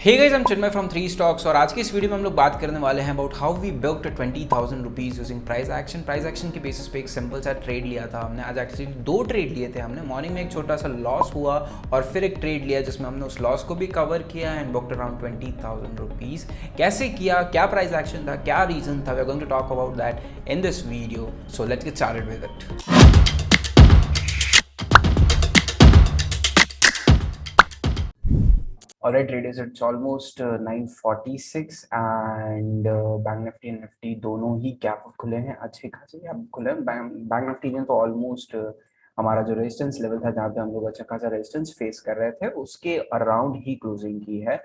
Hey guys, I am Chinmay from three stocks और आज की इस वीडियो में हम लोग बात करने वाले हैं about how we booked 20,000 rupees using price action के बेसिस पे एक सिंपल सा ट्रेड लिया था हमने। आज एक्चुअली दो ट्रेड लिए थे हमने। मॉर्निंग में एक छोटा सा लॉस हुआ और फिर एक ट्रेड लिया जिसमें हमने उस लॉस को भी कवर किया एंड बुक्ड अराउंड 20,000 रुपीज़। कैसे किया, क्या प्राइस एक्शन था, क्या रीज़न था, we are going to talk about that in this video. So let's get started with it. Alright traders, it's almost 9:46 and Bank Nifty and Nifty दोनों ही gap up खुले हैं, अच्छे खासे गैप खुले हैं। बैंक निफ्टी ने तो ऑलमोस्ट हमारा जो रेजिस्टेंस लेवल था जहाँ पे हम लोग अच्छा खासा रेजिस्टेंस फेस कर रहे थे उसके अराउंड ही क्लोजिंग की है।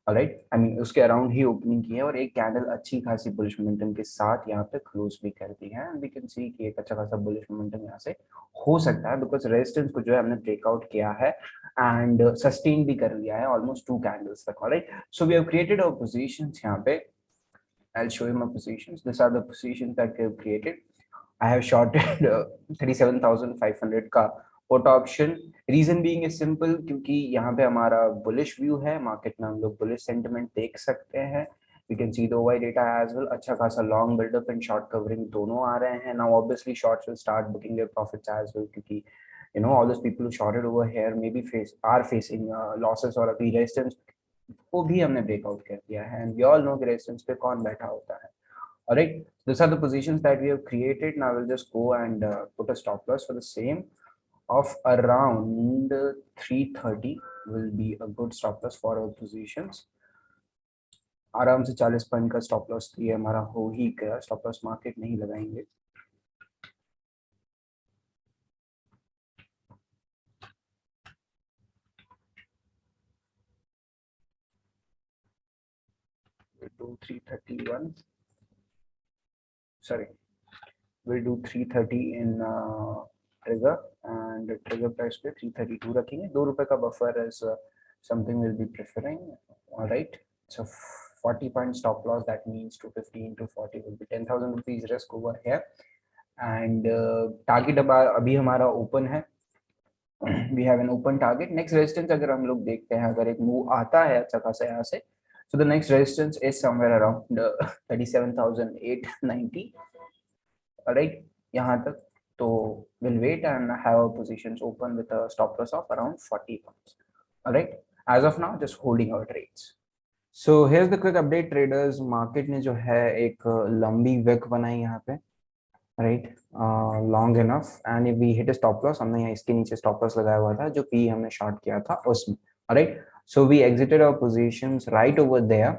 ऑलराइट, आई मीन उसके अराउंड ही ओपनिंग की है और एक कैंडल अच्छी खासी बुलिश मोमेंटम के साथ यहाँ पे क्लोज भी कर दी है। एंड वी कैन सी कि एक अच्छा खासा बुलिश मोमेंटम यहाँ से हो सकता है बिकॉज रेजिस्टेंस को जो है हमने ब्रेकआउट किया है and sustain भी कर लिया है almost two candles तक. All right, so we have created our positions यहाँ पे. I'll show you my positions. These are the positions that we have created. I have shorted 37,500 का put option. Reason being is simple, क्योंकि यहाँ पे हमारा bullish view है market में, हम लोग bullish sentiment देख सकते हैं. We can see the OI data as well. अच्छा खासा long build up and short covering दोनों आ रहे हैं. Now obviously shorts will start booking their profits as well, क्योंकि all those people who shorted over here maybe are facing losses और अभी resistance को भी हमने breakout कर दिया है and we all know कि resistance पे कौन बैठा होता है. Alright, these are the positions that we have created. Now we'll just go and put a stop loss for the same of around 330 will be a good stop loss for our positions. आराम से 40 point का stop loss ये हमारा हो ही गया. Stop loss market नहीं लगाएंगे. we'll do 331. Sorry, we'll do 330 in trigger and trigger price पे 332 रखेंगे. 2 रुपए का buffer is something we'll be preferring. All right, so 40 point stop loss, that means 250 into 40 will be 10,000 rupees risk over here. And target अभी हमारा open है. We have an open target. Next resistance अगर हम लोग देखते हैं, अगर एक मूव आता है अच्छा खासा यहाँ से, so the next resistance is somewhere around 37,890. Alright, यहाँ तक. तो we'll wait and have our positions open with a stop loss of around 40 points. Alright, as of now just holding our trades. So here's the quick update traders. Market ने जो है एक लंबी wick बनाई यहाँ पे, right, long enough, and we hit a stop loss. हमने यहाँ इसके नीचे स्टॉप लॉस लगाया हुआ था जो पी हमने शॉर्ट किया था उसमें. Right, so we exited our positions right over there.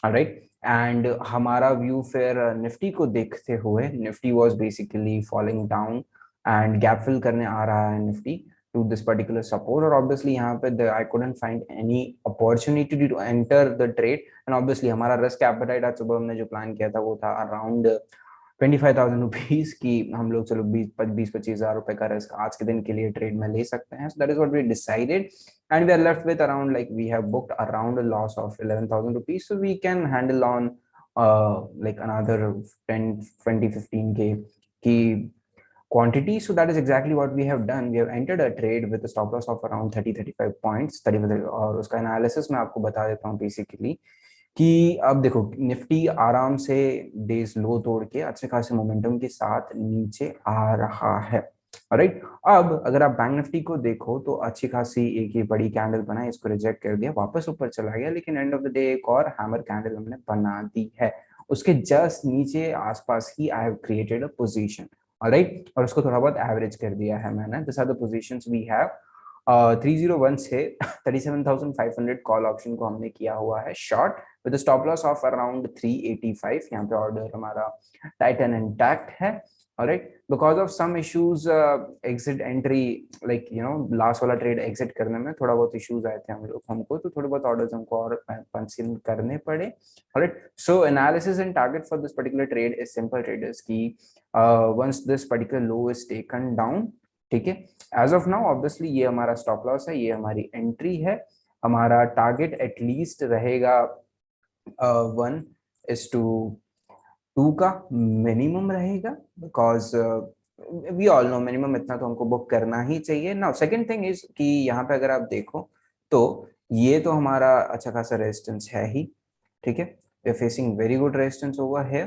Right, and हमारा व्यू फिर निफ्टी को देखते हुए, Nifty was basically falling down and gap fill करने आ रहा है Nifty to this particular support, और obviously यहाँ पे I couldn't find any opportunity to enter the trade. and obviously हमारा risk appetite आज सुबह हमने जो प्लान किया था वो था अराउंड 25,000 रुपीज की. हम लोग चलो 20-25,000 रुपए का रिस्क आज के दिन के लिए ट्रेड में ले सकते हैं. So that is what we decided and we are left with around, like, we have booked around a loss of 11,000 rupees, so we can handle on like another 10, 20, 15k की quantity. So that is exactly what we have done. We have entered a trade with a stop loss of around 30-35 points. और उसका analysis मैं आपको बता देता हूँ basically कि अब देखो निफ्टी आराम से डेज लो तोड़ के अच्छे खासे मोमेंटम के साथ नीचे आ रहा है. राइट, अब अगर आप बैंक निफ्टी को देखो तो अच्छी खासी एक ही बड़ी कैंडल बनाई, इसको रिजेक्ट कर दिया, वापस ऊपर चला गया, लेकिन एंड ऑफ द डे एक और हैमर कैंडल हमने बना दी है. उसके जस्ट नीचे आसपास ही I have created a position. Alright, और उसको थोड़ा बहुत एवरेज कर दिया है मैंने. This are the positions we have. 301 से 37,500 कॉल ऑप्शन को हमने किया हुआ है short with a stop loss of around 385. यहाँ पे ऑर्डर हमारा टाइटन इंटैक्ट है. alright, because of some issues exit entry, like last वाला ट्रेड एग्जिट करने में थोड़ा बहुत इश्यूज आए थे हमको, तो थोड़े बहुत ऑर्डर्स हमको और पंचिंग करने पड़े. alright, so analysis and target for this particular trade is simple traders की once this particular low is taken down, ठीक है, एज ऑफ नाउ ऑब्वियसली ये हमारा स्टॉप लॉस है, ये हमारी एंट्री है. हमारा टारगेट एटलीस्ट रहेगा 1:2 का मिनिमम रहेगा, because we all know minimum इतना तो हमको बुक करना ही चाहिए. नाउ सेकंड थिंग इज कि यहाँ पे अगर आप देखो तो ये तो हमारा अच्छा खासा रेजिस्टेंस है ही, ठीक है, we are facing very good resistance over here,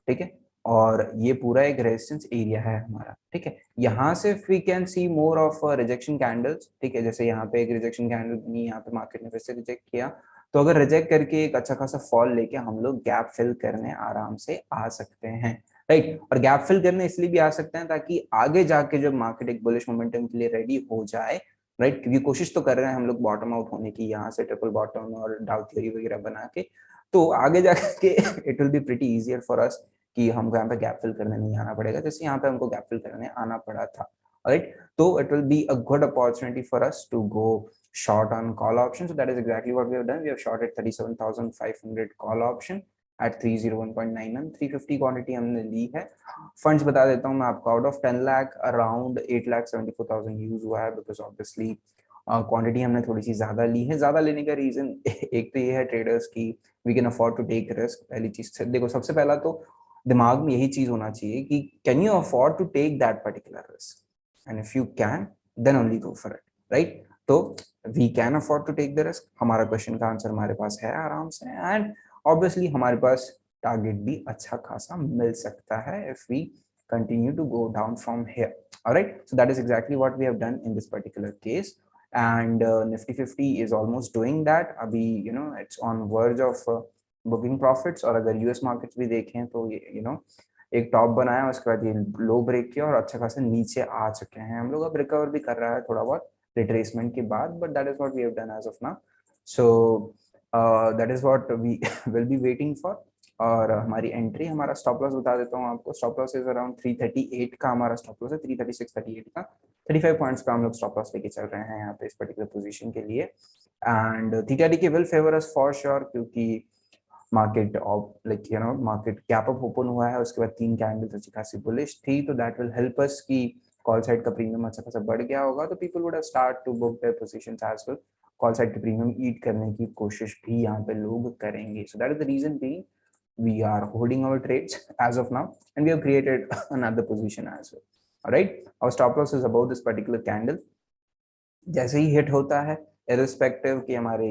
ठीक है, और ये पूरा एक रेजिस्टेंस एरिया है हमारा, ठीक है। यहाँ से we can see more of rejection candles, ठीक है, जैसे यहाँ पे एक रिजेक्शन कैंडल बनी, यहाँ पे मार्केट ने फिर से रिजेक्ट किया, तो अगर रिजेक्ट करके एक अच्छा खासा फॉल लेके हम लोग गैप फिल करने आराम से आ सकते हैं, राइट। और गैप फिल करने इसलिए भी आ सकते हैं ताकि आगे जाके जब मार्केट एक बुलिश मोमेंटम के लिए रेडी हो जाए, राइट, क्योंकि कोशिश तो कर रहे हैं हम लोग बॉटम आउट होने की, यहाँ से ट्रिपल बॉटम और डाउ थ्योरी वगैरह बना के, तो आगे जाके it will be pretty easier for us कि हमको यहाँ पे गैप फिल करने नहीं आना पड़ेगा, जैसे यहाँ पे हमको गैप फिल करने आना पड़ा था, राइट। तो it will be a good opportunity for us to go short on call option. So that is exactly what we have done. We have shorted 37,500 call option at 301.91, 350 quantity हमने ली है। Funds बता देता हूँ मैं आपको, out of 10 lakh around 8,74,000 use हुआ है, because obviously quantity हमने थोड़ी सी ज्यादा ली है। ज्यादा लेने का रीजन एक तो ये है ट्रेडर्स की we can afford to take risk. पहली चीज देखो, सबसे पहला तो दिमाग में यही चीज होना चाहिए कि can you afford to take that particular risk, and if you can then only go for it, right. तो we can afford to take the risk, हमारा क्वेश्चन का आंसर हमारे पास है आराम से, एंड ऑब्वियसली हमारे पास टारगेट भी अच्छा खासा मिल सकता है if we continue to go down from here. All right, so that is exactly what we have done in this particular case, and Nifty 50 is almost doing that. अभी it's on verge of booking profits, और अगर US markets भी देखें तो ये एक top बनाया, उसके बाद ये लो ब्रेक किया और अच्छा खासा नीचे आ चुके हैं हम लोग। अब रिकवर भी कर रहा है थोड़ा बहुत रिट्रेसमेंट के बाद, but that is what we have done as of now. So that is what we will be waiting for. और हमारी एंट्री, हमारा स्टॉप लॉस बता देता हूँ आपको। स्टॉप लॉस इज अराउंड 338 का हमारा स्टॉप लॉस है, 336 38 का, 35 पॉइंट्स का हम लोग स्टॉप लॉस लेके चल रहे हैं यहाँ पे इस पर्टिकुलर पोजीशन के लिए। And theta decay will favour us for sure, क्योंकि market market gap up open हुआ है, उसके बाद 3 कैंडल्स अच्छी खासी बुलिश थी, तो दैट विल हेल्प अस कि कॉल साइड का प्रीमियम अच्छा खासा बढ़ गया होगा, तो people would have start to book their positions as well. Call side के प्रीमियम ईट करने की कोशिश भी यहाँ पे लोग करेंगे। So that is the reason being we are holding our trades as of now, and we have created another position as well. All right, our stop loss is above this particular candle. जैसे ही hit होता है, irrespective कि हमारे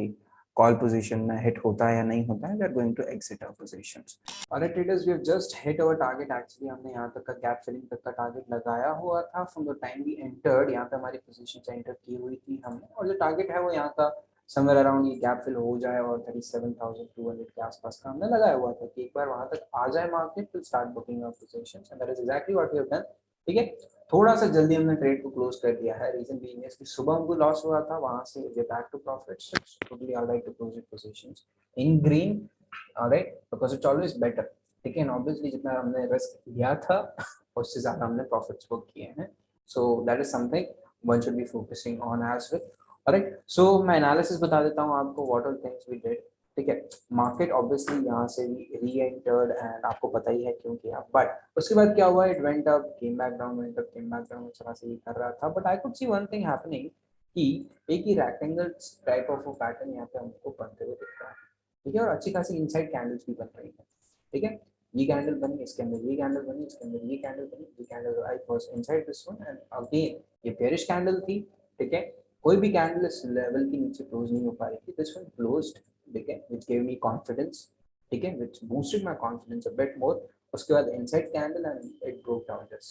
call position में hit होता है या नहीं होता है, we are going to exit our positions. Alright traders, we have just hit our target. Actually हमने यहाँ तक का गैप फिलिंग तक का टारगेट लगाया हुआ था from the time we entered. यहाँ पे हमारी पोजीशन एंटर की हुई थी हमने, और जो टारगेट है वो यहाँ का समवेयर अराउंड ये गैप फिल हो जाए, और 37,200 के आसपास का हमने लगाया हुआ था कि एक बार वहां तक आ जाए market to start booking our positions, and that is exactly what we have done. ठीक है, थोड़ा सा जल्दी हमने ट्रेड को क्लोज कर दिया है। रीजन बीइंग इज कि सुबह हमको लॉस हुआ था, वहां से we back to profits, totally alright to close it positions in green, alright, because it's always better. ठीक है, ऑब्वियसली जितना हमने रिस्क लिया था उससे ज्यादा हमने प्रॉफिट्स बुक किए हैं, so that is something one should be focusing on as well. Alright, so मैं एनालिसिस बता देता हूँ आपको what all things we did. ठीक है, मार्केट ऑब्वियसली यहाँ से री एंटर्ड, एंड आपको पता ही है क्यों किया, बट उसके बाद क्या हुआ, it went up, came back down, went up, came back down, इस तरह से ये कर रहा था। But I could see one thing happening कि एक ही रेक्टेंगल टाइप ऑफ पैटर्न यहाँ पे हमको बनते हुए दिख रहा है। ठीक है, और अच्छी खासी इनसाइड कैंडल्स भी बन रही है। ठीक है, ये कैंडल बनी, इसके अंदर ये कैंडल बनी, इसके अंदर ये कैंडल बनी, ये candle I was inside this one, and again ये बेरिश कैंडल थी। ठीक है, कोई भी कैंडल इस लेवल के नीचे क्लोज नहीं हो पा रही थी, दिस वन क्लोज्ड, ठीक है, व्हिच गिव मी कॉन्फिडेंस, ठीक है, which boosted my confidence a bit more. उसके बाद inside candle and it broke down this.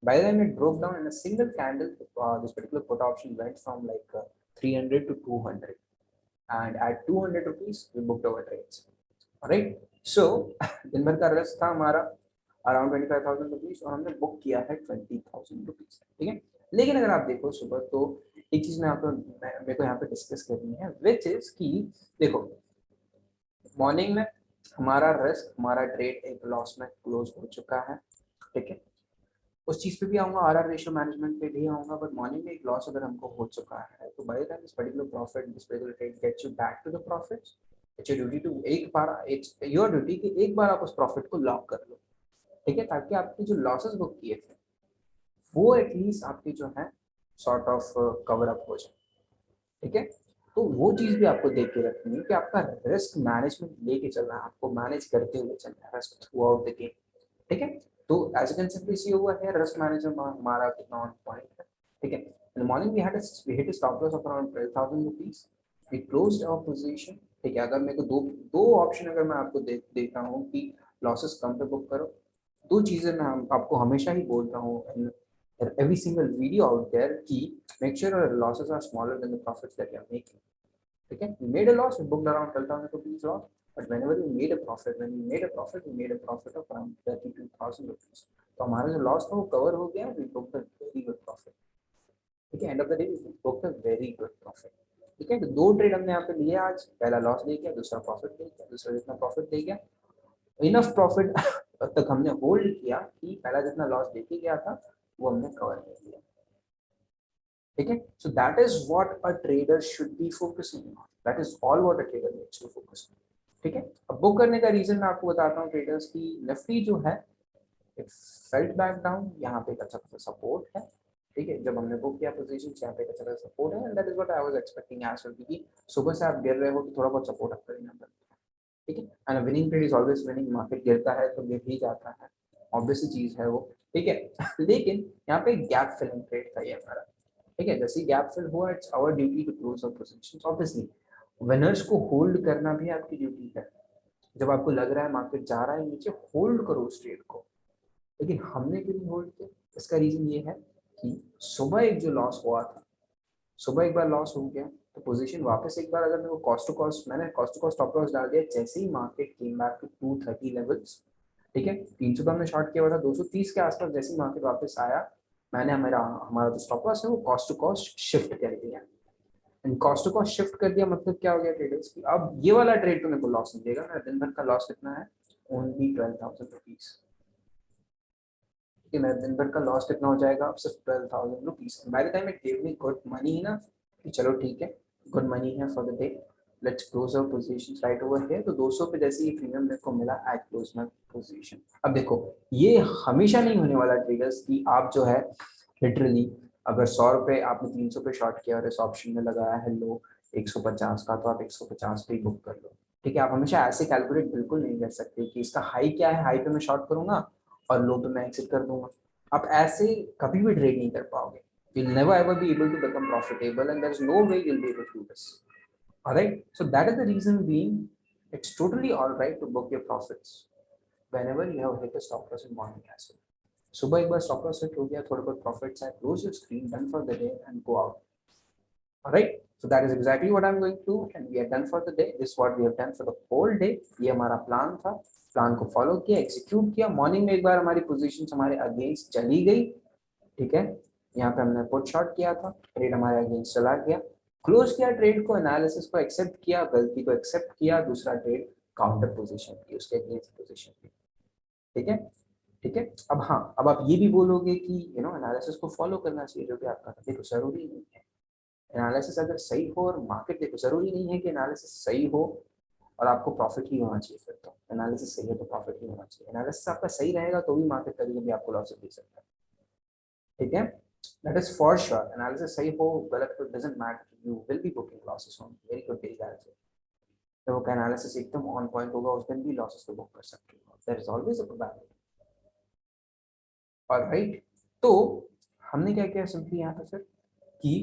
By the time it broke down in a single candle, this particular put option went from like 300 to 200, and at 200 rupees we booked our trades. All right, so दिन भर का रस था हमारा around 25,000 rupees, और हमने book किया है 20,000 रुपीज। ठीक है, लेकिन अगर आप देखो सुबह, तो एक चीज मैं आपको मेरे को यहाँ पे डिस्कस करनी है, विच इज कि देखो मॉर्निंग में हमारा रिस्क, हमारा ट्रेड एक लॉस में क्लोज हो चुका है। ठीक है, उस चीज पे भी आऊंगा, आरआर रेशियो मैनेजमेंट पे भी आऊंगा, बट मॉर्निंग में एक लॉस अगर हमको हो चुका है, तो by the time this particular profit, this particular trade gets you back to the profits, it's your duty to एक बार, इट्स योर ड्यूटी कि एक बार आप उस प्रॉफिट को लॉक कर लो। ठीक है, ताकि आपकी जो लॉसेस बुक किए थे वो एटलीस्ट आपकी जो है सॉर्ट ऑफ कवर अप हो जाए। ठीक है, तो वो चीज भी आपको देख के रखनी है कि आपका रिस्क मैनेजमेंट लेके चलना है, आपको मैनेज करते हुए चलना है risk through out the game. ठीक है, तो एज यू कैन सिंपली सी हुआ है रिस्क मैनेजर हमारा कितना ऑन पॉइंट है। ठीक है, in the morning we hit a stop loss of around 12,000 rupees, we closed our position, ठीक है। अगर मेरे को दो ऑप्शन अगर मैं आपको देता हूँ कि लॉसेस कम पे बुक करो, दो चीजें मैं आपको हमेशा ही बोलता हूँ in every single video out there कि make sure your losses are smaller than the profits that you are making, ठीक है। You made a loss, you booked around 12,000 rupees loss, but whenever you made a profit, when you made a profit, you made a profit of around 32,000 rupees. तो हमारा जो loss था वो cover हो गया, we booked a very good profit, ठीक है। End of the day we booked a very good profit, ठीक है। तो दो ट्रेड हमने यहाँ पे लिए आज, पहला लॉस दे गया, दूसरा प्रॉफिट दे गया, दूसरा जितना प्रॉफिट दे गया, इनफ प्रॉफिट तक हमने होल्ड किया कि पहला जितना लॉस देके गया था वो हमने कवर कर लिया, ठीक है। So that is what a trader should be focusing on, that is all what a trader needs to focus on, ठीक है। अब बुक करने का रीजन मैं आपको बताता हूँ। ट्रेडर्स की निफ्टी जो है इट फेल्ट बैक डाउन, यहाँ पे एक अच्छा खासा सपोर्ट है, ठीक है। जब हमने बुक किया पोजीशन यहाँ पे एक अच्छा खासा सपोर्ट है, and that is what I was expecting as well, क्योंकि सुबह से आप गिर रहे हो तो थोड़ा बहुत सपोर्ट आपका लेना पड़ता है, ठीक है। And winning trade is always winning, market गिरता है तो गिर ही जाता है, ऑब्वियस चीज है वो, ठीक है। लेकिन यहाँ पे गैप फिलिंग ट्रेड था ये हमारा, ठीक है। जैसे गैप फिल हुआ, it's our duty to close our positions. Obviously winners को होल्ड करना भी आपकी ड्यूटी है। जब आपको लग रहा है मार्केट जा रहा है नीचे, होल्ड करो उस ट्रेड को, लेकिन हमने क्यों नहीं होल्ड किया? इसका रीजन ये है कि सुबह एक जो लॉस हुआ था, सुबह एक बार लॉस हो गया तो पोजीशन वापस एक बार, अगर मेरे को कॉस्ट टू कॉस्ट, मैंने cost to cost stop loss डाल दिया जैसे ही market came back to 230 levels, ठीक है। 300 का हमने शॉर्ट किया हुआ था, 230 के आसपास जैसे ही मार्केट वापस आया, मैंने हमारा जो स्टॉप लॉस है वो कॉस्ट टू कॉस्ट शिफ्ट कर दिया। And cost to cost shift कर दिया मतलब क्या हो गया ट्रेडर्स की, अब ये वाला ट्रेड तो मेरे को लॉस नहीं देगा। मेरा दिन भर का लॉस कितना है? ओनली 12,000 रुपीज, कि मेरा दिन भर का लॉस कितना हो जाएगा? अब सिर्फ 12,000 rupees. By the time it give me good money ना, कि चलो ठीक है गुड मनी है for the day, let's close our positions right over here. तो 200 पे जैसे ही प्रीमियम मेरे को मिला, आई क्लोज माय पोजीशन। अब देखो ये हमेशा नहीं होने वाला ट्रेडर्स की आप जो है लिटरली अगर 100 रुपए आपने 300 पे शॉर्ट किया और इस ऑप्शन में लगाया है लो 150 का, तो आप 150 पे ही बुक कर लो, ठीक है। आप हमेशा ऐसे कैलकुलेट बिल्कुल नहीं कर सकते कि इसका हाई क्या है, हाई पे मैं शॉर्ट करूंगा और लो पे मैं एग्जिट कर दूंगा। आप ऐसे कभी भी ट्रेड नहीं कर पाओगे। You'll never ever be able to become profitable, and there's no way you'll be able to do this. All right. So that is the reason being, it's totally all right to book your profits whenever you have hit a stop loss in morning as well. सुबह एक बार stop loss hit हो गया, थोड़े बहुत profits है, close your screen, done for the day, and go out. All right. So that is exactly what I'm going to do, and we are done for the day. This is what we have done for the whole day. ये हमारा plan था, plan को follow किया, execute किया। Morning में एक बार हमारी position हमारे अगेंस्ट चली गई, ठीक है। यहाँ पे हमने पुट शॉर्ट किया था, ट्रेड हमारे अगेंस्ट चला गया, क्लोज किया ट्रेड को, एनालिसिस को एक्सेप्ट किया, गलती को एक्सेप्ट किया, दूसरा ट्रेड काउंटर पोजीशन की, उसके अगेंस्ट पोजीशन की, ठीक है, ठीक है। अब हाँ, अब आप ये भी बोलोगे कि एनालिसिस को फॉलो करना चाहिए, जो कि आपका देखो जरूरी नहीं है। एनालिसिस अगर सही हो और मार्केट, देखो जरूरी नहीं है कि एनालिसिस सही हो और आपको प्रॉफिट ही होना चाहिए। फिर तो एनालिसिस सही है तो प्रॉफिट ही होना चाहिए। एनालिसिस आपका सही रहेगा तो भी मार्केट कभी भी आपको लॉस दे सकता है, ठीक है। That is for sure. Analysis सही हो गलत हो doesn't matter. You will be booking losses on very good days as well. तो वो एनालिसिस एकदम ऑन पॉइंट होगा, उस दिन भी लॉसेस को बुक कर सकते हो। There is always a probability. Alright. तो हमने क्या किया सिंपली यहाँ पे फिर कि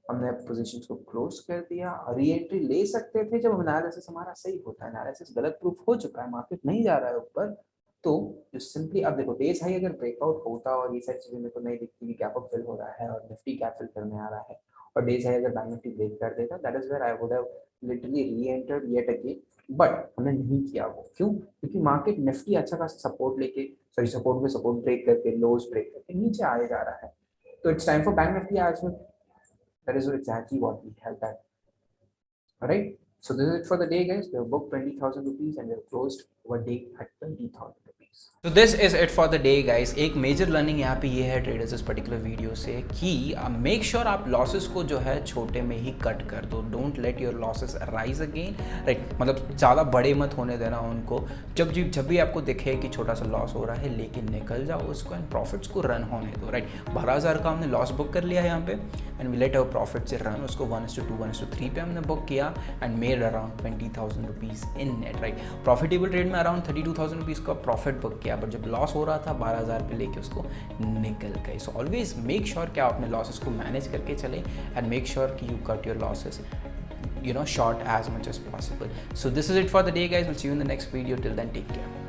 हमने पोजीशंस को क्लोज कर दिया, री एंट्री ले सकते थे जब एनालिसिस हमारा सही होता है। एनालिसिस गलत प्रूफ हो चुका है, मार्केट नहीं जा रहा है ऊपर, तो जो सिंपली अब देखो डेज हाई अगर ब्रेकआउट होता और ये सारी चीजें मेरे को नहीं दिखती कि गैप अप फिल हो रहा है और निफ्टी गैप फिल करने आ रहा है और डेज हाई अगर बैंक निफ्टी ब्रेक कर देता, that is where I would have literally reentered yet again, but हमने नहीं किया वो। क्यों? क्योंकि मार्केट निफ्टी अच्छा खासा सपोर्ट लेके, सॉरी सपोर्ट में सपोर्ट ब्रेक करके, लोज ब्रेक करके नीचे आए जा रहा है। तो it's time for bank Nifty आज में, that is exactly what we have done. All right. So this is it for the day, guys. We have booked 20,000 rupees and we have closed our day at 20,000 rupees. तो this is it for the day guys. एक major learning यहाँ पे ये है traders इस particular video से कि make sure आप लॉसेस को जो है छोटे में ही कट कर दो। Don't let your losses rise again, right. मतलब ज़्यादा बड़े मत होने देना उनको। जब भी आपको दिखे कि छोटा सा लॉस हो रहा है, लेकिन निकल जाओ उसको एंड प्रॉफिट्स को रन होने दो, राइट। 12,000 का हमने लॉस बुक कर लिया है यहाँ पे and we let our profit से रन। उसको 1:2 1:3 पे हमने बुक किया and made around 20,000 rupees in net, right. Profitable trade में अराउंड 32,000 रुपीज़ का प्रॉफिट बुक किया, बट जब लॉस हो रहा था 12,000 पे लेके उसको निकल गए। सो ऑलवेज मेक श्योर कि आप अपने लॉसेस को मैनेज करके चलें एंड मेक श्योर कि you cut your losses short as much as possible. So this is it for the day, guys. We'll see you in the next video. Till then, take care.